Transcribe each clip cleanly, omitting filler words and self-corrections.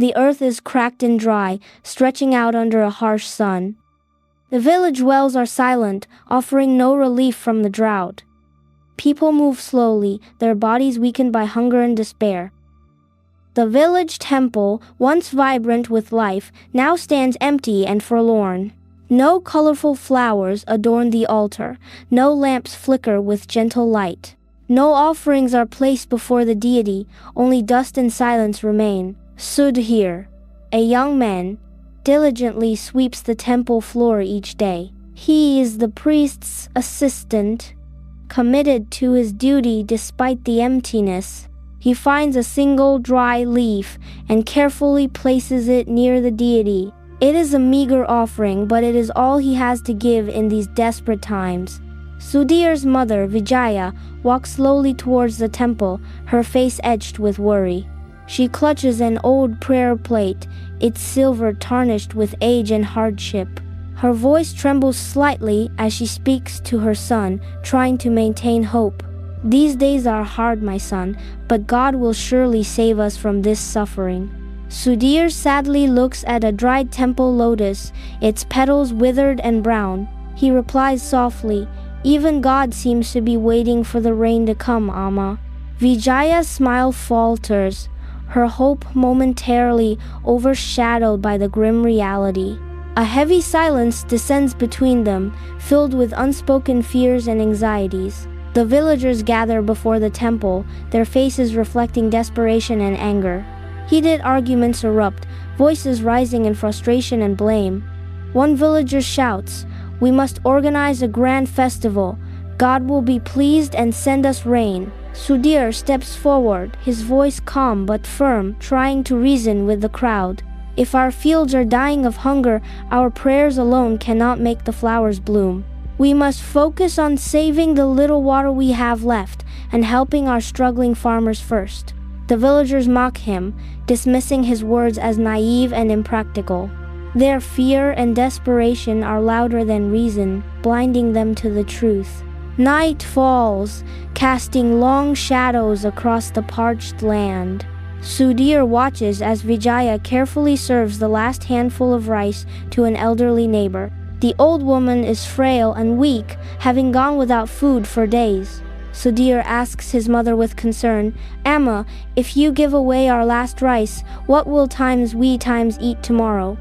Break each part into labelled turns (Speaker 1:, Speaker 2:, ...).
Speaker 1: The earth is cracked and dry, stretching out under a harsh sun. The village wells are silent, offering no relief from the drought. People move slowly, their bodies weakened by hunger and despair. The village temple, once vibrant with life, now stands empty and forlorn. No colorful flowers adorn the altar, no lamps flicker with gentle light. No offerings are placed before the deity, only dust and silence remain. Sudhir, a young man, diligently sweeps the temple floor each day. He is the priest's assistant, committed to his duty despite the emptiness. He finds a single dry leaf and carefully places it near the deity. It is a meager offering, but it is all he has to give in these desperate times. Sudhir's mother, Vijaya, walks slowly towards the temple, her face etched with worry. She clutches an old prayer plate, its silver tarnished with age and hardship. Her voice trembles slightly as she speaks to her son, trying to maintain hope. These days are hard, my son, but God will surely save us from this suffering. Sudhir sadly looks at a dried temple lotus, its petals withered and brown. He replies softly, "Even God seems to be waiting for the rain to come, Amma." Vijaya's smile falters, her hope momentarily overshadowed by the grim reality. A heavy silence descends between them, filled with unspoken fears and anxieties. The villagers gather before the temple, their faces reflecting desperation and anger. Heated arguments erupt, voices rising in frustration and blame. One villager shouts, "We must organize a grand festival. God will be pleased and send us rain." Sudhir steps forward, his voice calm but firm, trying to reason with the crowd. "If our fields are dying of hunger, our prayers alone cannot make the flowers bloom. We must focus on saving the little water we have left and helping our struggling farmers first." The villagers mock him, dismissing his words as naive and impractical. Their fear and desperation are louder than reason, blinding them to the truth. Night falls, casting long shadows across the parched land. Sudhir watches as Vijaya carefully serves the last handful of rice to an elderly neighbor. The old woman is frail and weak, having gone without food for days. Sudhir asks his mother with concern, "Amma, if you give away our last rice, what will we eat tomorrow?"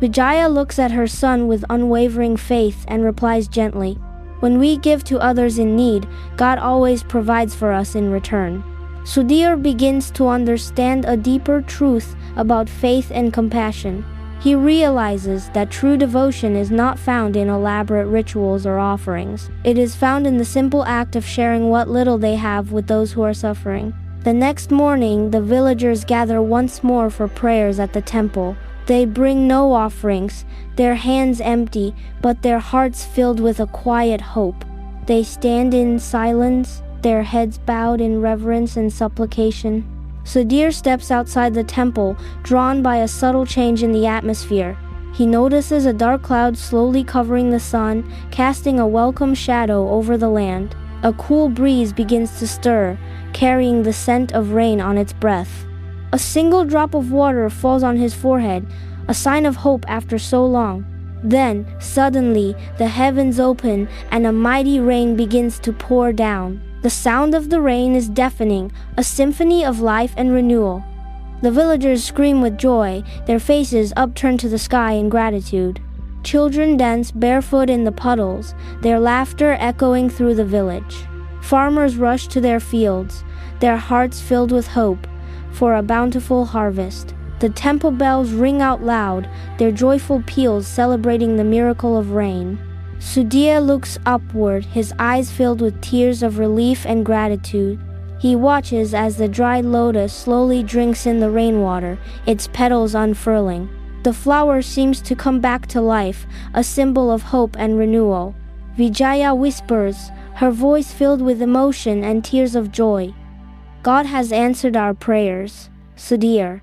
Speaker 1: Vijaya looks at her son with unwavering faith and replies gently, "When we give to others in need, God always provides for us in return." Sudhir begins to understand a deeper truth about faith and compassion. He realizes that true devotion is not found in elaborate rituals or offerings. It is found in the simple act of sharing what little they have with those who are suffering. The next morning, the villagers gather once more for prayers at the temple. They bring no offerings, their hands empty, but their hearts filled with a quiet hope. They stand in silence, their heads bowed in reverence and supplication. Sudhir steps outside the temple, drawn by a subtle change in the atmosphere. He notices a dark cloud slowly covering the sun, casting a welcome shadow over the land. A cool breeze begins to stir, carrying the scent of rain on its breath. A single drop of water falls on his forehead, a sign of hope after so long. Then, suddenly, the heavens open and a mighty rain begins to pour down. The sound of the rain is deafening, a symphony of life and renewal. The villagers scream with joy, their faces upturned to the sky in gratitude. Children dance barefoot in the puddles, their laughter echoing through the village. Farmers rush to their fields, their hearts filled with hope for a bountiful harvest. The temple bells ring out loud, their joyful peals celebrating the miracle of rain. Sudhir looks upward, his eyes filled with tears of relief and gratitude. He watches as the dried lotus slowly drinks in the rainwater, its petals unfurling. The flower seems to come back to life, a symbol of hope and renewal. Vijaya whispers, her voice filled with emotion and tears of joy, "God has answered our prayers, Sudhir.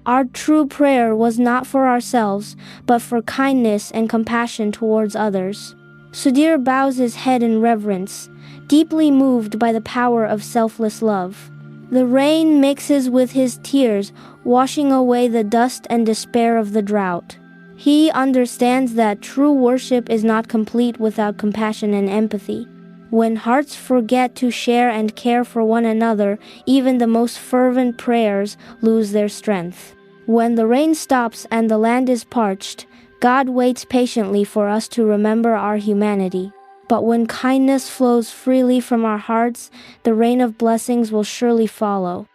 Speaker 1: Our true prayer was not for ourselves, but for kindness and compassion towards others." Sudhir bows his head in reverence, deeply moved by the power of selfless love. The rain mixes with his tears, washing away the dust and despair of the drought. He understands that true worship is not complete without compassion and empathy. When hearts forget to share and care for one another, even the most fervent prayers lose their strength. When the rain stops and the land is parched, God waits patiently for us to remember our humanity. But when kindness flows freely from our hearts, the rain of blessings will surely follow.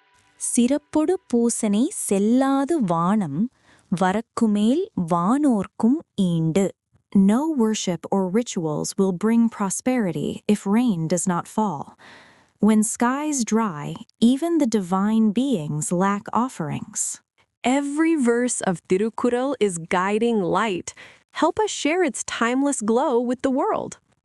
Speaker 2: சிறப்பொடு பூசனை செல்லாது வானம் வரக்குமேல் வானோர்க்கும் ஈண்டு. No worship or rituals will bring prosperity if rain does not fall. When skies dry, even the divine beings lack offerings.
Speaker 3: Every verse of Thirukkural is guiding light. Help us share its timeless glow with the world.